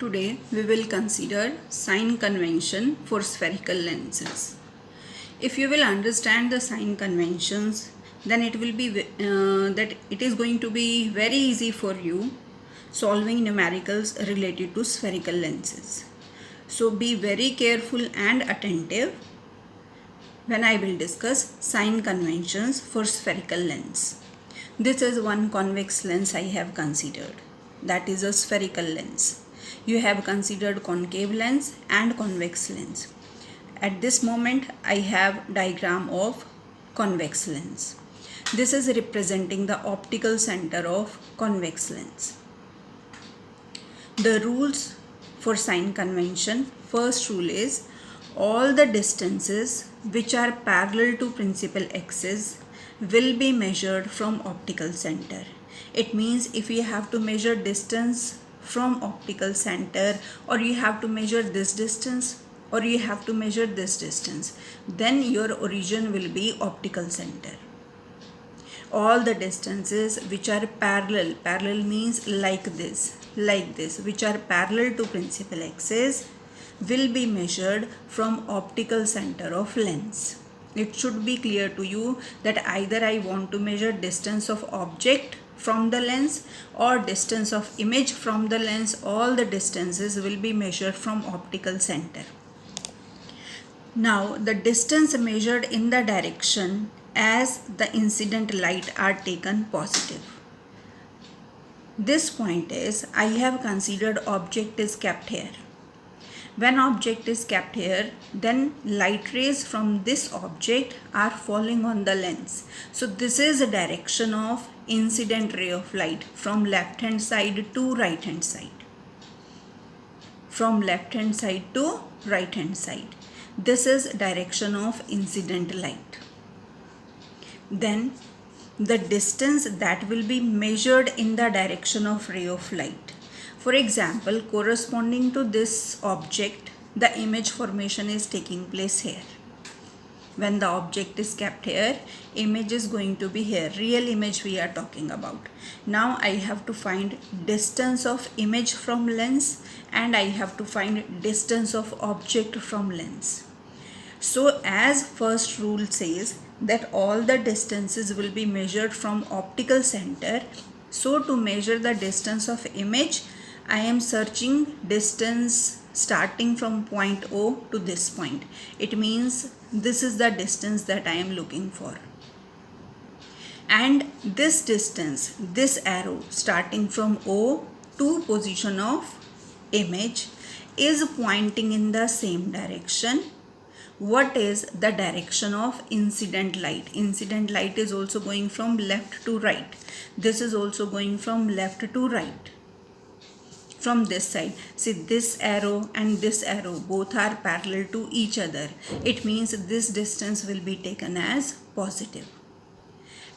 Today we will consider sign convention for spherical lenses. If you will understand the sign conventions, then it will be that it is going to be very easy for you solving numericals related to spherical lenses. So be very careful and attentive when I will discuss sign conventions for spherical lens. This is one convex lens I have considered, that is a spherical lens. You have considered concave lens and convex lens. At this moment I have diagram of convex lens. This is representing the optical center of convex lens. The rules for sign convention: first rule is all the distances which are parallel to principal axis will be measured from optical center. It means if you have to measure distance from optical center, or you have to measure this distance, or you have to measure this distance, then your origin will be optical center. All the distances which are parallel means like this, which are parallel to principal axis will be measured from optical center of lens. It should be clear to you that either I want to measure distance of object from the lens or distance of image from the lens, all the distances will be measured from optical center. Now the distance measured in the direction as the incident light are taken positive. This point is, I have considered object is kept here. When object is kept here, then light rays from this object are falling on the lens. So this is a direction of incident ray of light from left hand side to right hand side. From left hand side to right hand side. This is direction of incident light. Then the distance that will be measured in the direction of ray of light. For example, corresponding to this object, the image formation is taking place here. When the object is kept here, image is going to be here. Real image we are talking about. Now I have to find distance of image from lens, and I have to find distance of object from lens. So as first rule says that all the distances will be measured from optical center. So to measure the distance of image, I am searching distance starting from point O to this point. It means this is the distance that I am looking for. And this distance, this arrow starting from O to position of image is pointing in the same direction. What is the direction of incident light? Incident light is also going from left to right. This is also going from left to right. From this side, see this arrow and this arrow both are parallel to each other. It means this distance will be taken as positive.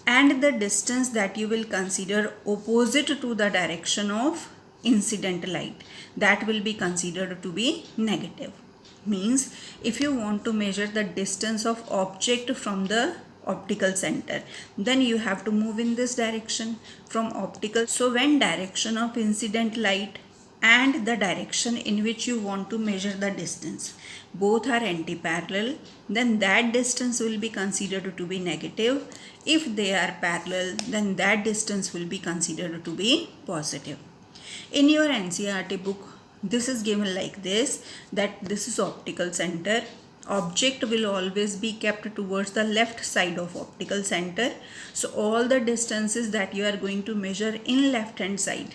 And the distance that you will consider opposite to the direction of incident light, that will be considered to be negative. Means if you want to measure the distance of object from the optical center, then you have to move in this direction from optical. So when direction of incident light and the direction in which you want to measure the distance both are anti-parallel, then that distance will be considered to be negative. If they are parallel, then that distance will be considered to be positive. In your NCERT book, this is given like this, that this is optical center. Object will always be kept towards the left side of optical center. So all the distances that you are going to measure in left hand side,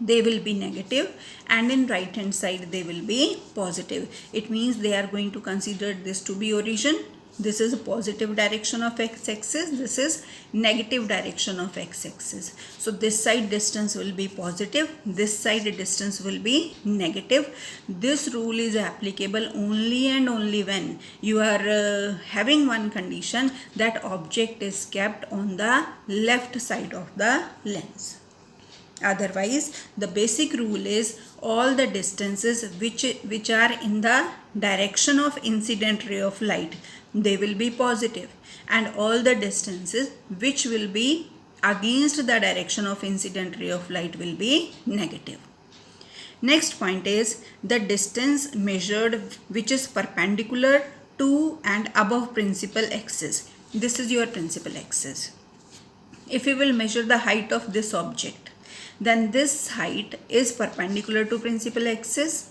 they will be negative, and in right hand side they will be positive. It means they are going to consider this to be origin. This is a positive direction of x-axis. This is negative direction of x-axis. So this side distance will be positive. This side distance will be negative. This rule is applicable only and only when you are having one condition, that object is kept on the left side of the lens. Otherwise, the basic rule is all the distances which are in the direction of incident ray of light, they will be positive, and all the distances which will be against the direction of incident ray of light will be negative. Next point is the distance measured which is perpendicular to and above principal axis. This is your principal axis. If you will measure the height of this object, then this height is perpendicular to principal axis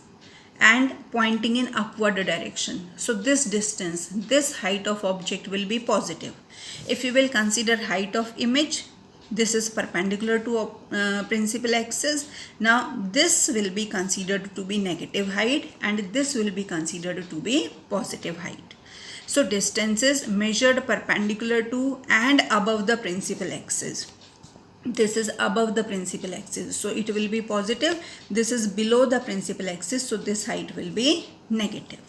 and pointing in upward direction. So this distance, this height of object will be positive. If you will consider height of image, this is perpendicular to principal axis. Now this will be considered to be negative height and this will be considered to be positive height. So distance is measured perpendicular to and above the principal axis. This is above the principal axis, so it will be positive. This is below the principal axis, so this height will be negative.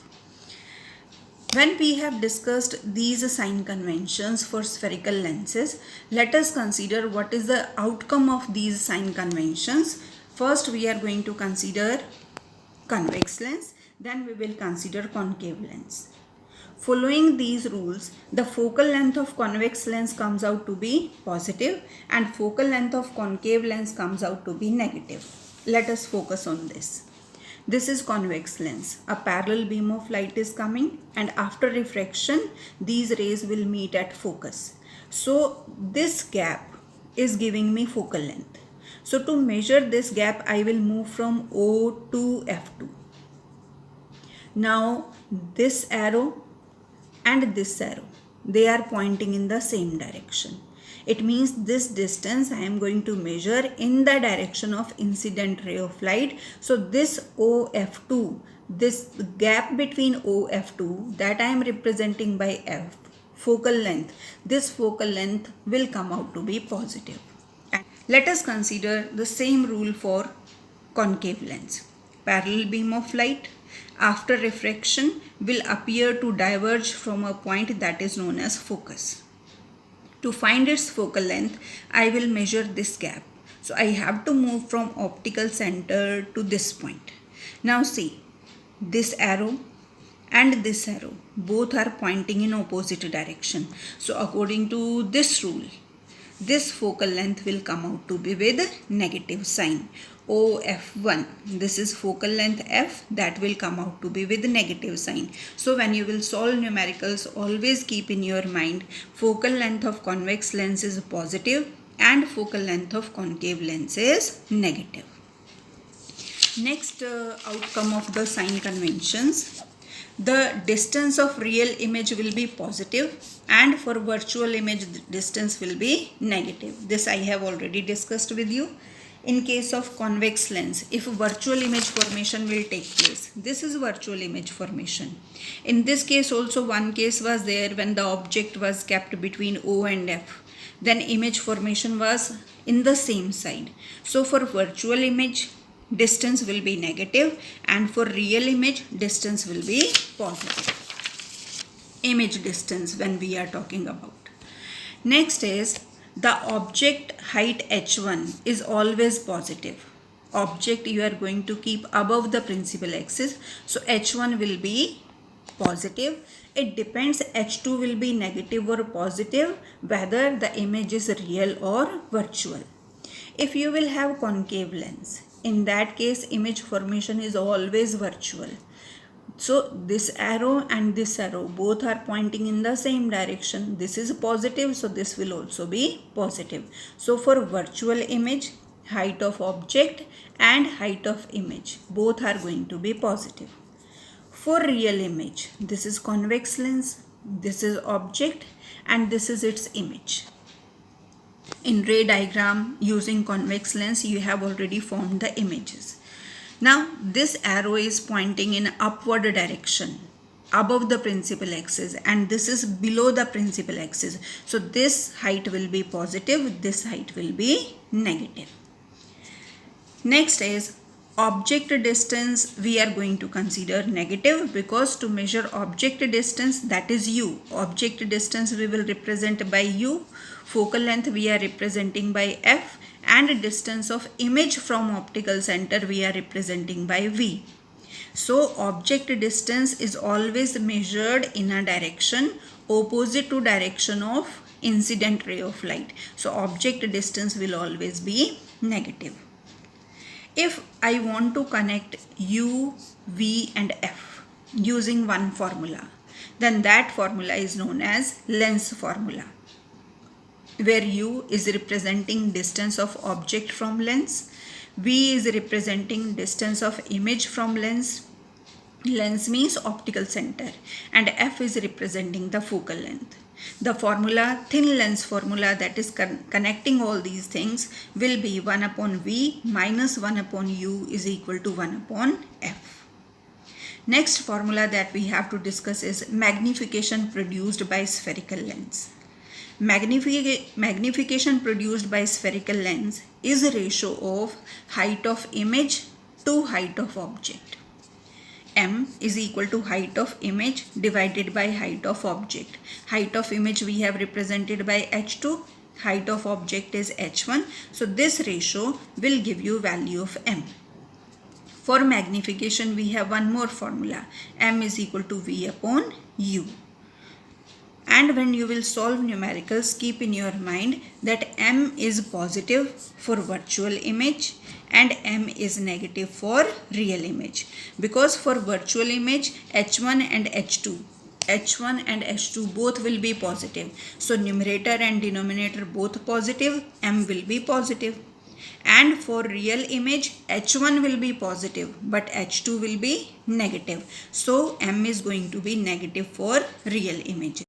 When we have discussed these sign conventions for spherical lenses, let us consider what is the outcome of these sign conventions. First, we are going to consider convex lens, then we will consider concave lens. Following these rules, the focal length of convex lens comes out to be positive and focal length of concave lens comes out to be negative. Let us focus on this. This is convex lens. A parallel beam of light is coming and after refraction, these rays will meet at focus. So this gap is giving me focal length. So to measure this gap, I will move from O to F2. Now this arrow and this arrow, they are pointing in the same direction. It means this distance I am going to measure in the direction of incident ray of light. So this OF2, this gap between OF2 that I am representing by F, focal length, this focal length will come out to be positive. And let us consider the same rule for concave lens. Parallel beam of light after refraction will appear to diverge from a point that is known as focus. To find its focal length, I will measure this gap. So I have to move from optical center to this point. Now see, this arrow and this arrow both are pointing in opposite direction. So according to this rule, this focal length will come out to be with negative sign. OF1, this is focal length F, that will come out to be with negative sign. So when you will solve numericals, always keep in your mind focal length of convex lens is positive and focal length of concave lens is negative. Next outcome of the sign conventions, the distance of real image will be positive and for virtual image distance will be negative. This I have already discussed with you. In case of convex lens, if virtual image formation will take place, this is virtual image formation. In this case also one case was there when the object was kept between O and F. Then image formation was in the same side. So for virtual image, distance will be negative and for real image, distance will be positive. Image distance when we are talking about. Next is the object height h1 is always positive. Object you are going to keep above the principal axis. So h1 will be positive. It depends, h2 will be negative or positive whether the image is real or virtual. If you will have concave lens, in that case image formation is always virtual. So this arrow and this arrow both are pointing in the same direction. This is positive, so this will also be positive. So for virtual image, height of object and height of image both are going to be positive. For real image, this is convex lens, this is object and this is its image. In ray diagram using convex lens, you have already formed the images. Now this arrow is pointing in upward direction above the principal axis and this is below the principal axis. So this height will be positive, this height will be negative. Next is object distance. We are going to consider negative because to measure object distance, that is u. Object distance we will represent by u. Focal length we are representing by f. And distance of image from optical center we are representing by v. So object distance is always measured in a direction opposite to direction of incident ray of light. So object distance will always be negative. If I want to connect U, V and F using one formula, then that formula is known as lens formula, where U is representing distance of object from lens, V is representing distance of image from lens, lens means optical center, and F is representing the focal length. The formula, thin lens formula, that is connecting all these things, will be 1 upon V minus 1 upon U is equal to 1 upon F. Next formula that we have to discuss is magnification produced by spherical lens. Magnification produced by spherical lens is a ratio of height of image to height of object. M is equal to height of image divided by height of object. Height of image we have represented by h2, height of object is h1. So this ratio will give you value of M. For magnification we have one more formula. M is equal to V upon U. And when you will solve numericals, keep in your mind that M is positive for virtual image and M is negative for real image. Because for virtual image, H1 and H2 both will be positive. So numerator and denominator both positive, M will be positive. And for real image, H1 will be positive but H2 will be negative. So M is going to be negative for real image.